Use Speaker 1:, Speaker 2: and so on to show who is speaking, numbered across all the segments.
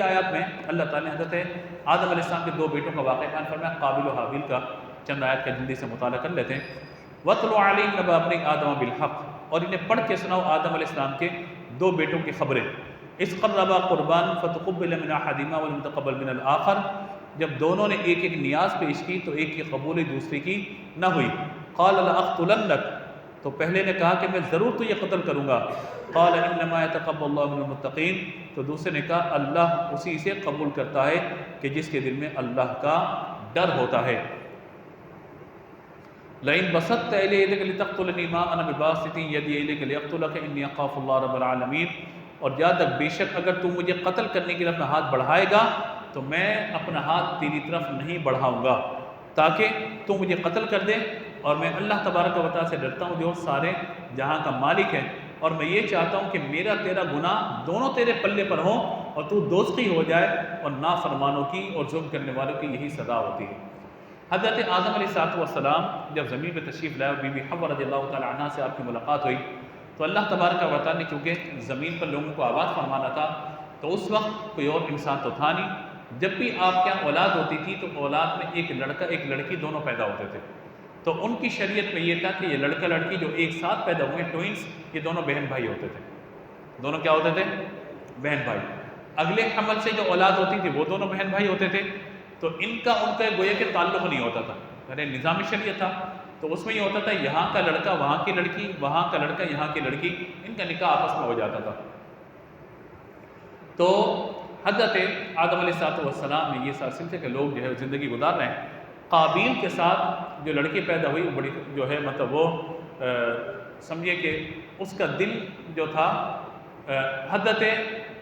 Speaker 1: آیات میں اللہ تعالیٰ نے حضرت آدم علیہ السلام کے دو بیٹوں کا واقعہ بیان فرمایا، قابل و حابیل کا چند آیات کا جلدی سے مطالعہ کر لیتے ہیں۔ وَاتْلُ عَلَيْهِمْ نَبَأَ ابْنَيْ آدَمَ بِالْحَقِّ، اور انہیں پڑھ کے سناؤ آدم علیہ السلام کے دو بیٹوں کی خبریں۔ اِذْ قَرَّبَا قُرْبَانًا فَتُقُبِّلَ مِنْ أَحَدِهِمَا وَلَمْ يُتَقَبَّلْ مِنَ الْآخَرِ، جب دونوں نے ایک ایک نیاز پیش کی تو ایک کی قبول دوسری کی نہ ہوئی۔ قَالَ لَأَقْتُلَنَّكَ، تو پہلے نے کہا کہ میں ضرور تجھے قتل کروں گا۔ قال انما يتقبل الله من المتقین، تو دوسرے نے کہا اللہ اسی سے قبول کرتا ہے کہ جس کے دل میں اللہ کا ڈر ہوتا ہے۔ لئن بسطت الی یدک لتقتلنی ما انا بباسط یدی الیک لیقتلک انی اخاف اللہ رب العالمین، اور یاد رکھ بے شک اگر تو مجھے قتل کرنے کی طرف ہاتھ بڑھائے گا تو میں اپنا ہاتھ تیری طرف نہیں بڑھاؤں گا تاکہ تو مجھے قتل کر دے، اور میں اللہ تبارک و تعالیٰ سے ڈرتا ہوں جو سارے جہاں کا مالک ہے، اور میں یہ چاہتا ہوں کہ میرا تیرا گناہ دونوں تیرے پلے پر ہوں اور تو دوزخی ہو جائے، اور نافرمانوں کی اور ظلم کرنے والوں کی یہی سزا ہوتی ہے۔ حضرت آدم علیہ السلام جب زمین پہ تشریف لائے اور بی بی حوا رضی اللہ تعالیٰ عنہ سے آپ کی ملاقات ہوئی تو اللہ تبارک و تعالیٰ نے چونکہ زمین پر لوگوں کو آباد فرمانا تھا تو اس وقت کوئی اور انسان تو تھا نہیں، جب بھی آپ کے یہاں اولاد ہوتی تھی تو اولاد میں ایک لڑکا ایک لڑکی دونوں پیدا ہوتے تھے، تو ان کی شریعت میں یہ تھا کہ یہ لڑکا لڑکی جو ایک ساتھ پیدا ہوئے ٹوئنس، یہ دونوں بہن بھائی ہوتے تھے، دونوں کیا ہوتے تھے؟ بہن بھائی۔ اگلے حمل سے جو اولاد ہوتی تھی وہ دونوں بہن بھائی ہوتے تھے، تو ان کا گویا کہ تعلق نہیں ہوتا تھا، یعنی نظام شریعت تھا تو اس میں یہ ہوتا تھا یہاں کا لڑکا وہاں کی لڑکی، وہاں کا لڑکا یہاں کی لڑکی، ان کا نکاح آپس میں ہو جاتا تھا۔ تو حضرت آدم علیہ السلام میں یہ سلسلے کہ لوگ جو ہے زندگی گزار رہے ہیں، قابیل کے ساتھ جو لڑکی پیدا ہوئی وہ بڑی جو ہے مطلب وہ سمجھے کہ اس کا دل جو تھا حضرت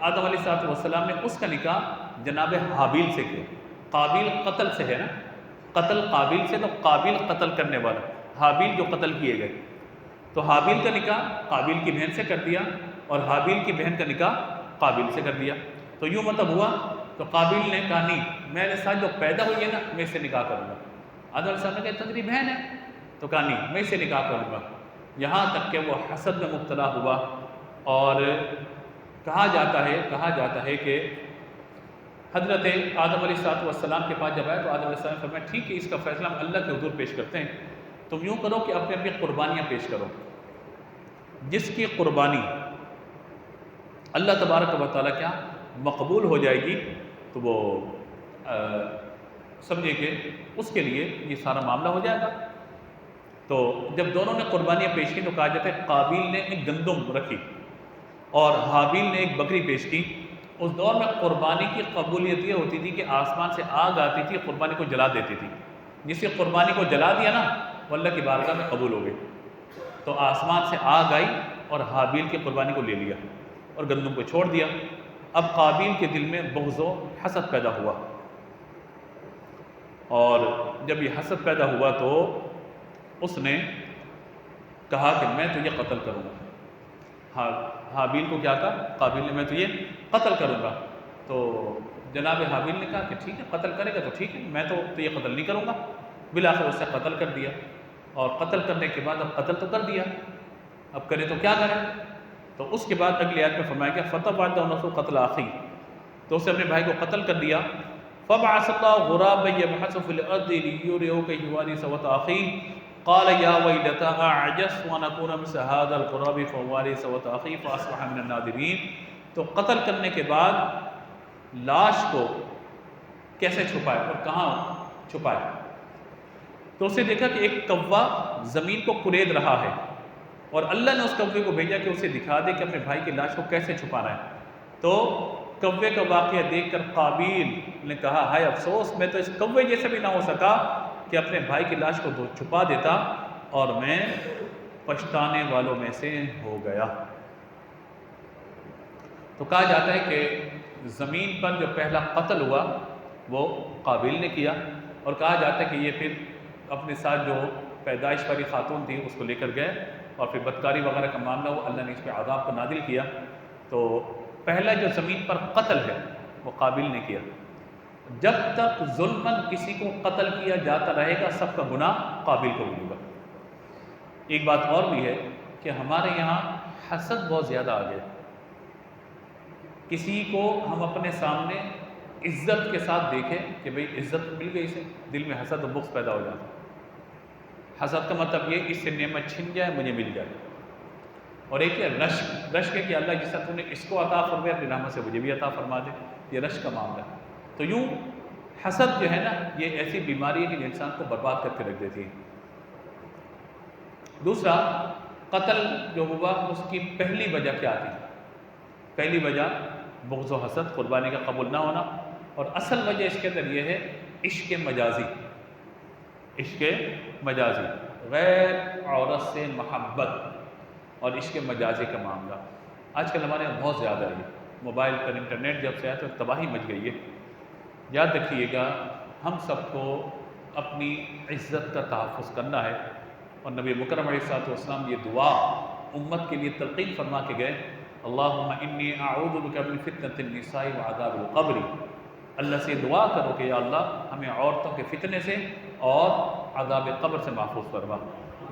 Speaker 1: آدم علیہ السلام نے اس کا نکاح جناب حابیل سے کیا۔ قابیل قتل سے ہے نا، قتل قابیل سے، تو قابیل قتل کرنے والا، حابیل جو قتل کیے گئے، تو حابیل کا نکاح قابیل کی بہن سے کر دیا اور حابیل کی بہن کا نکاح قابیل سے کر دیا۔ تو یوں مطلب ہوا تو قابیل نے کہا نہیں میرے ساتھ جو پیدا ہوئی ہے نا میں اس سے نکاح کروں گا۔ آدم علیہ السلام نے کہا تیری بہن ہے، تو کہا نہیں میں اس سے نکاح کروں گا، یہاں تک کہ وہ حسد میں مبتلا ہوا، اور کہا جاتا ہے کہ حضرت آدم علیہ السلام کے پاس جب آئے تو آدم علیہ السلام نے فرمایا ٹھیک ہے اس کا فیصلہ ہم اللہ کے حضور پیش کرتے ہیں، تم یوں کرو کہ اپنی اپنی قربانیاں پیش کرو، جس کی قربانی اللہ تبارک و تعالیٰ کیا مقبول ہو جائے گی تو وہ سمجھے کہ اس کے لیے یہ سارا معاملہ ہو جائے گا۔ تو جب دونوں نے قربانیاں پیش کی تو کہا جاتا ہے قابیل نے ایک گندم رکھی اور حابیل نے ایک بکری پیش کی۔ اس دور میں قربانی کی قبولیت یہ ہوتی تھی کہ آسمان سے آگ آتی تھی، قربانی کو جلا دیتی تھی، جس نے قربانی کو جلا دیا نا وہ اللہ کی بارگاہ میں قبول ہو گئی۔ تو آسمان سے آگ آئی اور حابیل کی قربانی کو لے لیا اور گندم کو چھوڑ دیا۔ اب قابیل کے دل میں بغض و حسد پیدا ہوا، اور جب یہ حسد پیدا ہوا تو اس نے کہا کہ میں تجھے قتل کروں گا۔ حابیل کو کیا کہا؟ قابیل نے میں تجھے قتل کروں گا۔ تو جناب حابیل نے کہا کہ ٹھیک ہے قتل کرے گا تو ٹھیک ہے، میں تو تجھے قتل نہیں کروں گا۔ بالآخر اسے قتل کر دیا، اور قتل کرنے کے بعد اب قتل تو کر دیا، اب کرے تو کیا کرے؟ تو اس کے بعد اگلی آیت میں فرمایا گیا فَتَبَعَدَ نَفْسُ قَتْلَ أَخِيهِ، تو اسے اپنے بھائی کو قتل کر دیا۔ فَبَعَثَ اللَّهُ غُرَابًا يَبْحَثُ فِي الْأَرْضِ لِيُرِيَهُ كَيْفَ يُوَارِي سَوْءَةَ أَخِيهِ قال يا ويلتى أعجزت وأن أكون مثل هذا الغراب فأواري سوءة أخي فأصبح من النادمين۔ تو قتل کرنے کے بعد لاش کو کیسے چھپائے اور کہاں چھپائے؟ تو اسے دیکھا کہ ایک کوا زمین کو کلید رہا ہے، اور اللہ نے اس کوے کو بھیجا کہ اسے دکھا دے کہ اپنے بھائی کی لاش کو کیسے چھپانا ہے۔ تو کوے کا واقعہ دیکھ کر قابیل نے کہا ہائے افسوس، میں تو اس کوے جیسے بھی نہ ہو سکا کہ اپنے بھائی کی لاش کو چھپا دیتا، اور میں پچھتانے والوں میں سے ہو گیا۔ تو کہا جاتا ہے کہ زمین پر جو پہلا قتل ہوا وہ قابیل نے کیا، اور کہا جاتا ہے کہ یہ پھر اپنے ساتھ جو پیدائش والی خاتون تھی اس کو لے کر گئے، اور پھر بدکاری وغیرہ کا معاملہ ہوا، اللہ نے اس پہ عذاب کو نازل کیا۔ تو پہلا جو زمین پر قتل ہے وہ قابیل نے کیا۔ جب تک ظلماً کسی کو قتل کیا جاتا رہے گا سب کا گناہ قابیل کو بھی ہوگا۔ ایک بات اور بھی ہے کہ ہمارے یہاں حسد بہت زیادہ آ گیا، کسی کو ہم اپنے سامنے عزت کے ساتھ دیکھیں کہ بھئی عزت مل گئی اسے، دل میں حسد و بغض پیدا ہو جاتا ہے۔ حسد کا مطلب یہ اس سے نعمت چھن جائے، مجھے مل جائے۔ اور ایک ہے رشک، رشک ہے کہ اللہ جس طرح تو نے اس کو عطا فرمایا اپنی رحمت سے مجھے بھی عطا فرما دے، یہ رشک کا معاملہ ہے۔ تو یوں حسد جو ہے نا، یہ ایسی بیماری ہے کہ انسان کو برباد کر کے رکھ دیتی ہے۔ دوسرا، قتل جو ہوا اس کی پہلی وجہ کیا تھی؟ پہلی وجہ بغض و حسد، قربانی کا قبول نہ ہونا، اور اصل وجہ اس کے اندر یہ ہے عشق مجازی، عشق مجازی، غیر عورت سے محبت اور عشق مجازی کا معاملہ آج کل ہمارے یہاں بہت زیادہ ہے۔ موبائل پر انٹرنیٹ جب سے آیا تو تباہی مچ گئی ہے۔ یاد رکھیے گا، ہم سب کو اپنی عزت کا تحفظ کرنا ہے، اور نبی مکرم علیہ الصلوۃ والسلام یہ دعا امت کے لیے تلقین فرما کے گئے، اللہم انی اعوذ بک من فتنۃ النساء وعذاب القبر۔ اللہ سے دعا کرو کہ یا اللہ ہمیں عورتوں کے فتنے سے اور عذاب قبر سے محفوظ فرما۔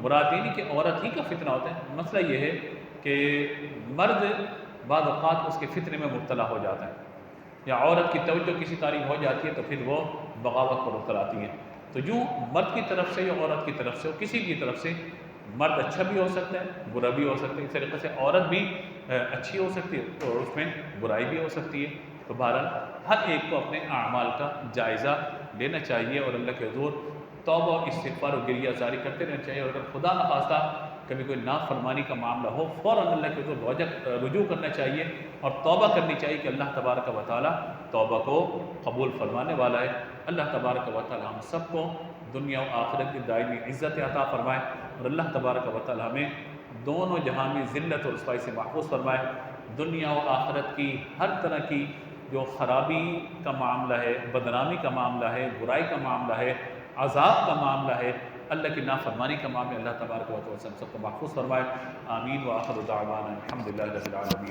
Speaker 1: مراد یہ نہیں کہ عورت ہی کا فتنہ ہوتا ہے، مسئلہ یہ ہے کہ مرد بعض اوقات اس کے فتنے میں مبتلا ہو جاتا ہے، یا عورت کی توجہ کسی طرف ہو جاتی ہے تو پھر وہ بغاوت پر اتر آتی ہے۔ تو یوں مرد کی طرف سے یا عورت کی طرف سے ہو، کسی کی طرف سے، مرد اچھا بھی ہو سکتا ہے، برا بھی ہو سکتا ہے، اس طریقے سے عورت بھی اچھی ہو سکتی ہے اور اس میں برائی بھی ہو سکتی ہے۔ تو بہرحال ہر ایک کو اپنے اعمال کا جائزہ لینا چاہیے اور اللہ کے حضور توبہ اور استغفار اور گریہ جاری کرتے رہنا چاہیے، اور اگر خدا نخواستہ کبھی کوئی نافرمانی کا معاملہ ہو، فوراً اللہ کے حضور رجوع کرنا چاہیے اور توبہ کرنی چاہیے کہ اللہ تبارک و تعالیٰ توبہ کو قبول فرمانے والا ہے۔ اللہ تبارک و تعالیٰ ہم سب کو دنیا و آخرت کی دائمی عزت عطا فرمائے، اور اللہ تبارک و تعالیٰ ہمیں دونوں جہاں میں ذلت اور رسوائی سے محفوظ فرمائے۔ دنیا و آخرت کی ہر طرح کی جو خرابی کا معاملہ ہے، بدنامی کا معاملہ ہے، برائی کا معاملہ ہے، عذاب کا معاملہ ہے، اللہ کی نافرمانی کا معاملہ، اللہ تبارک و تعالیٰ ہم سب کو محفوظ فرمائے۔ آمین و آخر دعوانا الحمدللہ رب العالمین۔